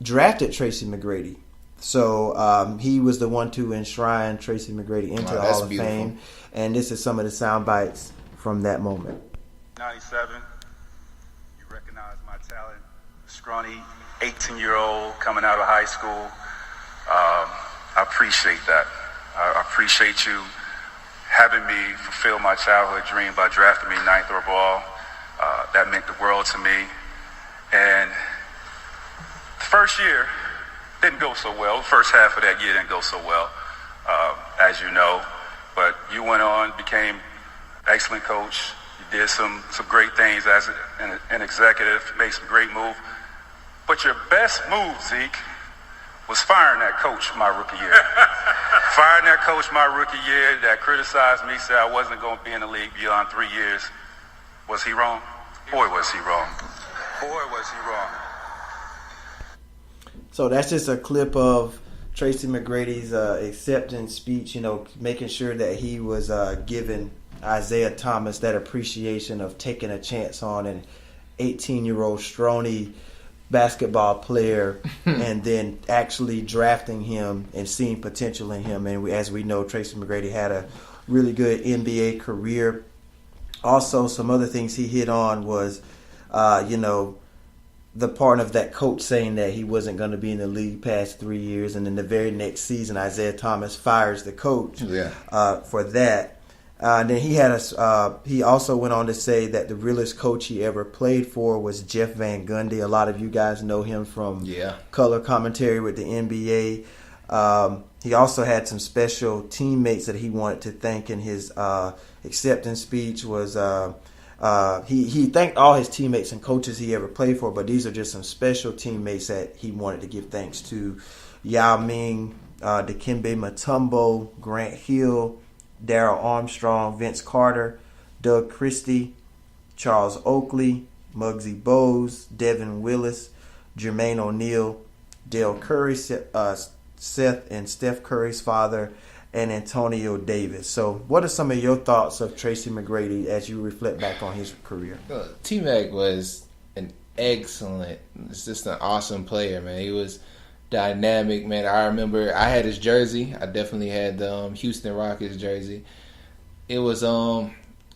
drafted Tracy McGrady. So he was the one to enshrine Tracy McGrady into the Hall of Fame. And this is some of the sound bites from that moment. 97, you recognize my talent. Scrawny, 18-year-old coming out of high school. I appreciate that. I appreciate you having me fulfill my childhood dream by drafting me 9th overall. That meant the world to me. And the first year didn't go so well. The first half of that year didn't go so well, as you know. But you went on, became excellent coach. You did some great things as an executive, made some great moves. But your best move, Zeke, was firing that coach my rookie year. Firing that coach my rookie year that criticized me, said I wasn't going to be in the league beyond 3 years. Was he wrong? Boy, was he wrong. Boy, was he wrong. So that's just a clip of Tracy McGrady's acceptance speech, making sure that he was giving Isaiah Thomas that appreciation of taking a chance on an 18-year-old Strowman basketball player and then actually drafting him and seeing potential in him. And as we know, Tracy McGrady had a really good NBA career. Also, some other things he hit on was, the part of that coach saying that he wasn't going to be in the league past 3 years, and then the very next season, Isaiah Thomas fires the coach for that. And then he also went on to say that the realest coach he ever played for was Jeff Van Gundy. A lot of you guys know him from color commentary with the NBA. He also had some special teammates that he wanted to thank in his acceptance speech. He thanked all his teammates and coaches he ever played for, but these are just some special teammates that he wanted to give thanks to. Yao Ming, Dikembe Mutombo, Grant Hill, Darrell Armstrong, Vince Carter, Doug Christie, Charles Oakley, Muggsy Bogues, Devin Willis, Jermaine O'Neal, Dale Curry, Seth and Steph Curry's father, and Antonio Davis. So what are some of your thoughts of Tracy McGrady as you reflect back on his career? T-Mac was it's just an awesome player, man. He was dynamic, man. I remember I had his jersey. I definitely had the Houston Rockets jersey. It was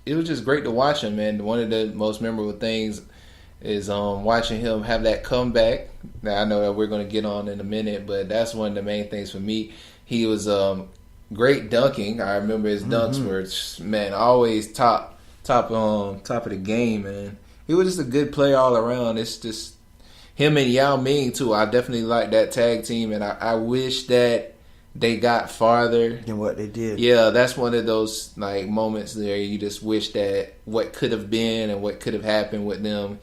just great to watch him, man. One of the most memorable things is watching him have that comeback. Now I know that we're going to get on in a minute, but that's one of the main things for me. He was great dunking. I remember his dunks were, man, always top of the game, man. He was just a good player all around. It's just him and Yao Ming too. I definitely like that tag team, and I wish that they got farther than what they did. Yeah, that's one of those like moments there. You just wish that what could have been and what could have happened with them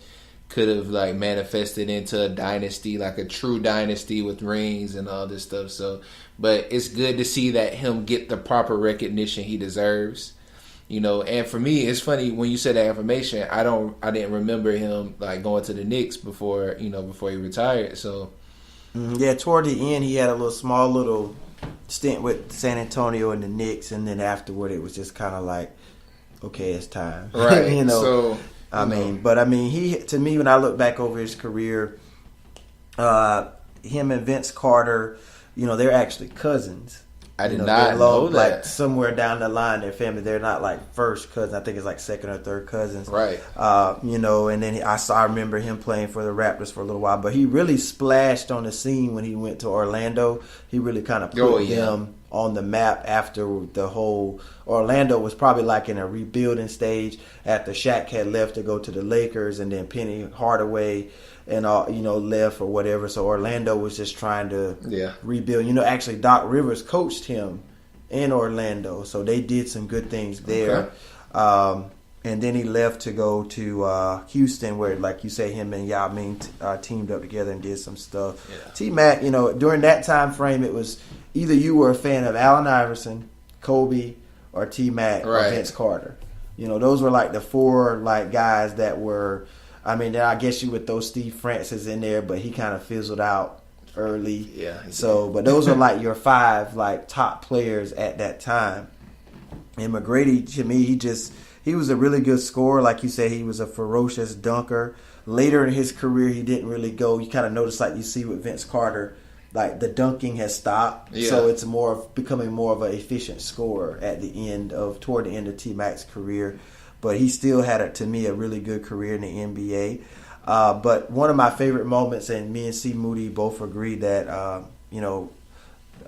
could have like manifested into a dynasty, like a true dynasty with rings and all this stuff. So, but it's good to see that him get the proper recognition he deserves. And for me, it's funny when you said that information. I didn't remember him like going to the Knicks before he retired. So, toward the end, he had a small little stint with San Antonio and the Knicks, and then afterward, it was just kind of like, okay, it's time, right? So, he to me, when I look back over his career, him and Vince Carter, they're actually cousins. I did not know that. Like somewhere down the line, their family, they're not like first cousins. I think it's like second or third cousins. Right. And then I remember him playing for the Raptors for a little while, but he really splashed on the scene when he went to Orlando. He really kind of put him on the map after the whole Orlando was probably like in a rebuilding stage after Shaq had left to go to the Lakers, and then Penny Hardaway and left or whatever. So Orlando was just trying to rebuild. Actually Doc Rivers coached him in Orlando, so they did some good things there. Okay. And then he left to go to Houston, where, like you say, him and Yao Ming teamed up together and did some stuff. Yeah. T-Mac, during that time frame, it was either you were a fan of Allen Iverson, Kobe, or T-Mac or Vince Carter. Those were like the four like guys that were. I mean, I guess you would throw Steve Francis in there, but he kind of fizzled out early. Yeah. So, but those are like your five like top players at that time. And McGrady, to me, he was a really good scorer. Like you said, he was a ferocious dunker. later in his career, he didn't really go. You kind of notice, like you see with Vince Carter, like the dunking has stopped. Yeah. So it's becoming more of an efficient scorer toward the end of T-Mac's career. But he still had, to me, a really good career in the NBA. But one of my favorite moments, and me and C Moody both agree that,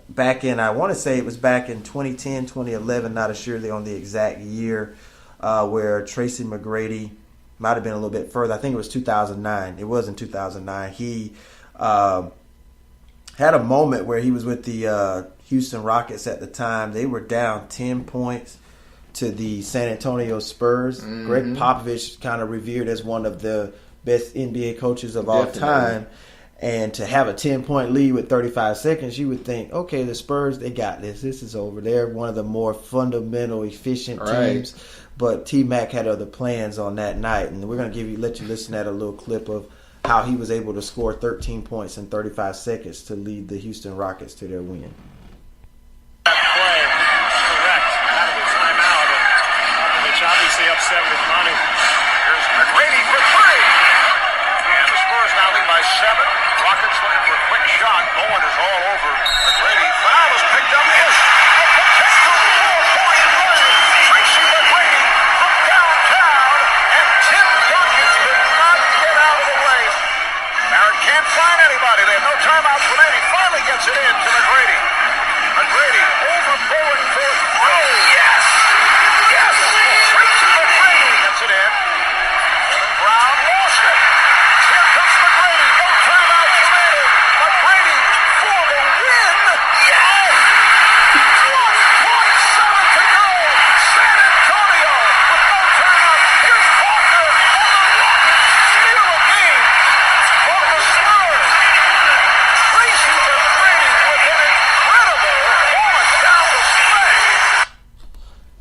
back in, I want to say it was back in 2010, 2011, not sure on the exact year, where Tracy McGrady, might have been a little bit further. I think it was 2009. It was in 2009. He had a moment where he was with the Houston Rockets at the time. They were down 10 points to the San Antonio Spurs. Mm-hmm. Greg Popovich, kind of revered as one of the best NBA coaches of all time. And to have a 10-point lead with 35 seconds, you would think, okay, the Spurs, they got this. This is over. They're one of the more fundamental, efficient teams. But T-Mac had other plans on that night. And we're going to let you listen at a little clip of how he was able to score 13 points in 35 seconds to lead the Houston Rockets to their win. That play, correct, out of the timeout. And Popovich obviously upset with Manu. Here's McGrady for three. And the Spurs now lead by 7. Rockets looking for a quick shot. Bowen is all over McGrady. Foul is picked up. Is a potential 4-point run. Tracy McGrady from downtown. And Tim Duncan could not get out of the way. Barrett can't find anybody. They have no timeouts remaining. Finally gets it in to McGrady. McGrady over Bowen for yes! Yes! Tracy McGrady gets it in. Kevin Braun lost it. Here comes McGrady. No timeouts remaining. McGrady for the win. Yes! 1.7 to go. San Antonio with no timeouts. Here's Parker on the Rockets. Steal a game for the Spurs. Tracy McGrady with an incredible point down the stretch.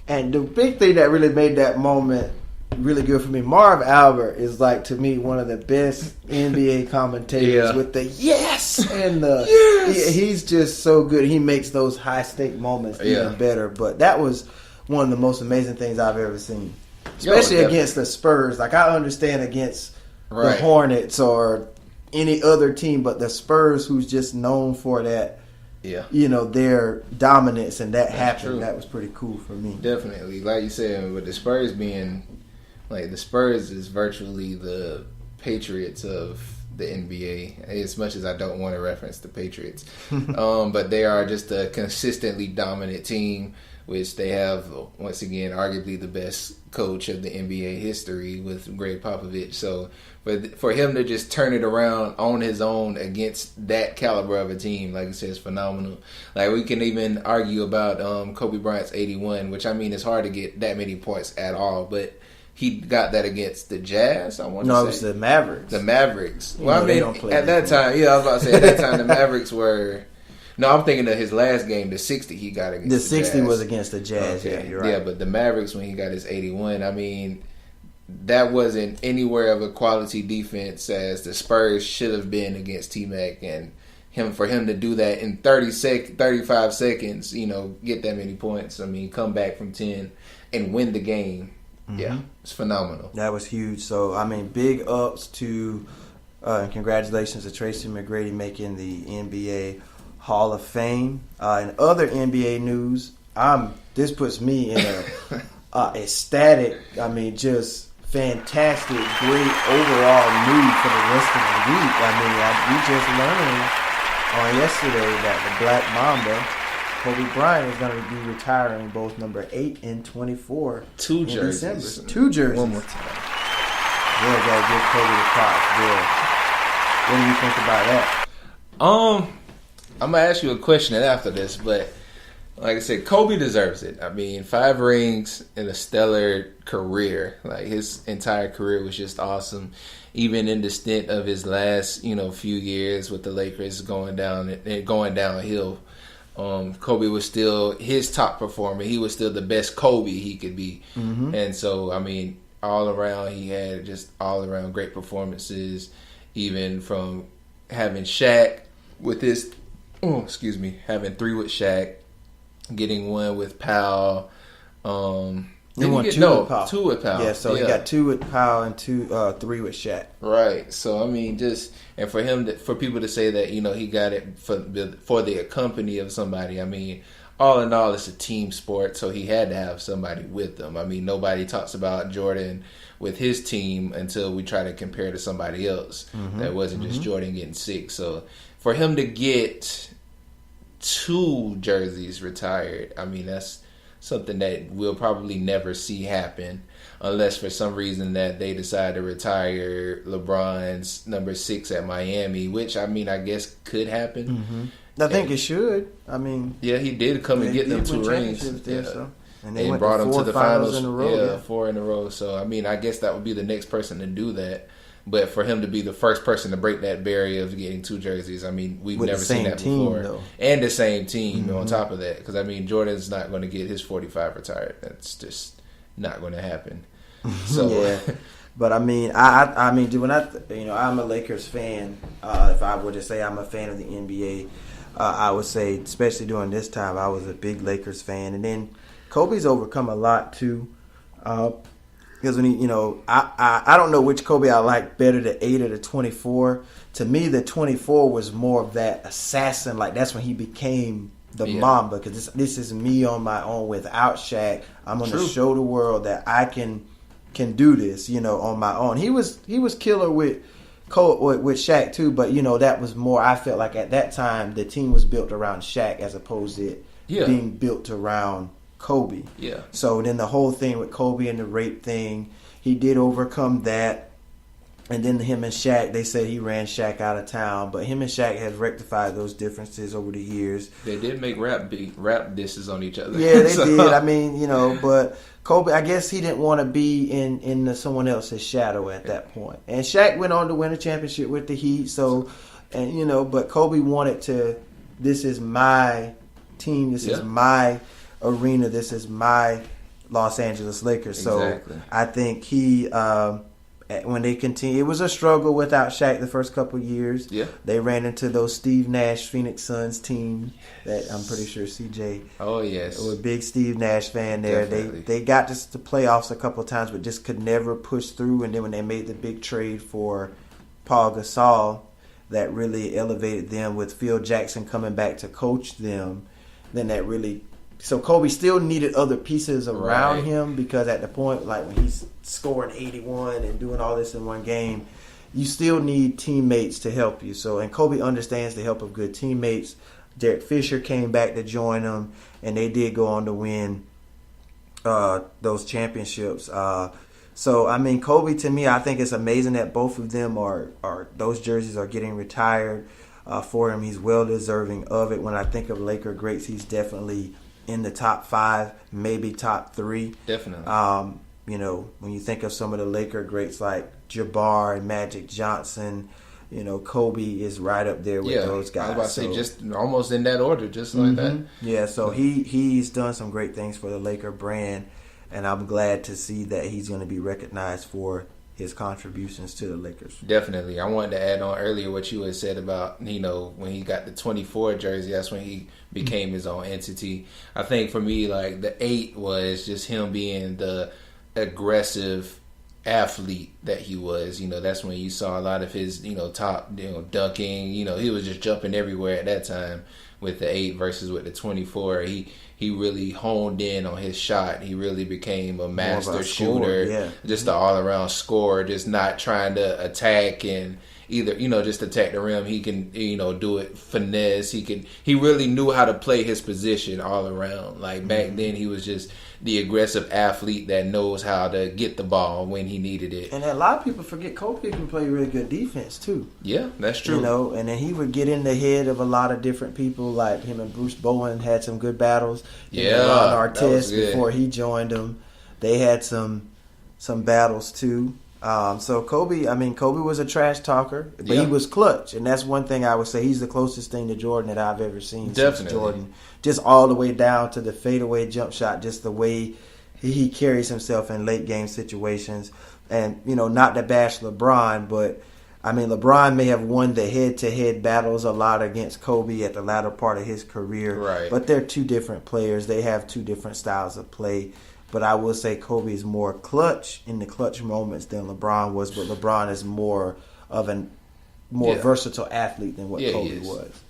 And the big thing that really made that moment really good for me, Marv Albert is, like, to me, one of the best NBA commentators with the yes and the yes. He's just so good. He makes those high stake moments even better. But that was one of the most amazing things I've ever seen, especially against the Spurs. Like, I understand against the Hornets or any other team, but the Spurs, who's just known for that. Yeah, their dominance, and that happened. True. That was pretty cool for me. Definitely, like you said, with the Spurs being, like, the Spurs is virtually the Patriots of the NBA. As much as I don't want to reference the Patriots, but they are just a consistently dominant team, which they have, once again, arguably the best coach of the NBA history with Greg Popovich. So for him to just turn it around on his own against that caliber of a team, like I said, is phenomenal. Like, we can even argue about Kobe Bryant's 81, which, I mean, it's hard to get that many points at all, but he got that against the Jazz, I want to say. No, it was the Mavericks. The Mavericks. Well, I mean, at that time, I was about to say, at that time, the Mavericks were... No, I'm thinking of his last game, the 60 he got against the Jazz. The 60 was against the Jazz, okay. You're right. Yeah, but the Mavericks, when he got his 81, I mean, that wasn't anywhere of a quality defense as the Spurs should have been against T-Mac. And for him to do that in 35 seconds, get that many points, I mean, come back from 10 and win the game. Mm-hmm. Yeah, it's phenomenal. That was huge. So, I mean, big ups to and congratulations to Tracy McGrady making the NBA Hall of Fame. In other NBA news, this puts me in a ecstatic, I mean, just fantastic, great overall mood for the rest of the week. I mean, we just learned on yesterday that the Black Mamba, Kobe Bryant, is going to be retiring both number 8 and 24 Two jerseys. December. 2 jerseys. One more time. Yeah, got to give Kobe the props. Yeah. What do you think about that? I'm going to ask you a question after this, but like I said, Kobe deserves it. I mean, 5 rings in a stellar career. Like, his entire career was just awesome. Even in the stint of his last, few years with the Lakers going downhill, Kobe was still his top performer. He was still the best Kobe he could be. Mm-hmm. And so, I mean, all around, he had just all around great performances, even from having Shaq with his... having 3 with Shaq, getting 1 with Powell, He won two with Powell. 2 with Powell. Yeah, so he got 2 with Powell and 3 with Shaq. Right. So I mean, for people to say that he got it for the company of somebody. I mean, all in all, it's a team sport, so he had to have somebody with him. I mean, nobody talks about Jordan with his team until we try to compare to somebody else that wasn't just Jordan getting 6. So for him to get 2 jerseys retired, I mean, that's something that we'll probably never see happen unless for some reason that they decide to retire LeBron's number 6 at Miami, which, I mean, I guess could happen. I think it should. I mean, yeah, he did come and get them 2 rings. There, so. And they brought him to the finals in a row. 4 in a row. So, I mean, I guess that would be the next person to do that. But for him to be the first person to break that barrier of getting 2 jerseys, I mean, we've never seen that before. Though. And the same team on top of that. Because, I mean, Jordan's not going to get his 45 retired. That's just not going to happen. So, yeah. But, I mean, I mean, when I'm a Lakers fan. If I were to say I'm a fan of the NBA, I would say, especially during this time, I was a big Lakers fan. And then Kobe's overcome a lot, too. Because when he, I don't know which Kobe I like better, the 8 or the 24. To me, the 24 was more of that assassin. Like, that's when he became the Mamba. Because this is me on my own without Shaq. I'm going to show the world that I can do this, on my own. He was killer with Shaq too, but that was more. I felt like at that time the team was built around Shaq as opposed to it being built around Kobe. Yeah. So then the whole thing with Kobe and the rape thing, he did overcome that. And then him and Shaq, they said he ran Shaq out of town, but him and Shaq have rectified those differences over the years. They did make rap disses on each other. Yeah, they did. I mean, but Kobe, I guess he didn't want to be in someone else's shadow at that point. And Shaq went on to win a championship with the Heat. So, and but Kobe wanted to. This is my team. This is my arena. This is my Los Angeles Lakers. Exactly. So I think he. When they continue, it was a struggle without Shaq the first couple of years. Yeah, they ran into those Steve Nash Phoenix Suns team that I'm pretty sure CJ. Oh yes, was a big Steve Nash fan there. Definitely. They got to the playoffs a couple of times, but just could never push through. And then when they made the big trade for Paul Gasol, that really elevated them with Phil Jackson coming back to coach them. Then that really. So Kobe still needed other pieces around him because at the point, like when he's scoring 81 and doing all this in one game, you still need teammates to help you. So, and Kobe understands the help of good teammates. Derek Fisher came back to join them, and they did go on to win those championships. So, I mean, Kobe, to me, I think it's amazing that both of them are those jerseys are getting retired for him. He's well deserving of it. When I think of Laker greats, he's definitely in the top 5, maybe top 3. Definitely. When you think of some of the Laker greats like Jabbar and Magic Johnson, Kobe is right up there with those guys. I was about to say, just almost in that order, just like that. Yeah, so he's done some great things for the Laker brand, and I'm glad to see that he's going to be recognized for his contributions to the Lakers. Definitely. I wanted to add on earlier what you had said about, when he got the 24 jersey, that's when he became his own entity. I think for me, like, the 8 was just him being the aggressive athlete that he was. That's when you saw a lot of his, top, dunking. He was just jumping everywhere at that time with the 8 versus with the 24. He really honed in on his shot. He really became a master shooter, just an all-around scorer, just not trying to attack and either, just attack the rim. He can, do it finesse. He really knew how to play his position all around. Like back then, he was just the aggressive athlete that knows how to get the ball when he needed it. And a lot of people forget Kobe can play really good defense too. Yeah, that's true. And then he would get in the head of a lot of different people. Like him and Bruce Bowen had some good battles. Yeah, Ron Artest before he joined them, they had some battles too. So Kobe was a trash talker, but he was clutch, and that's one thing I would say. He's the closest thing to Jordan that I've ever seen. Definitely. Since Jordan, just all the way down to the fadeaway jump shot, just the way he carries himself in late game situations. And not to bash LeBron, but I mean LeBron may have won the head-to-head battles a lot against Kobe at the latter part of his career. Right. But they're two different players. They have two different styles of play. But I will say Kobe is more clutch in the clutch moments than LeBron was. But LeBron is more of a versatile athlete than what Kobe was.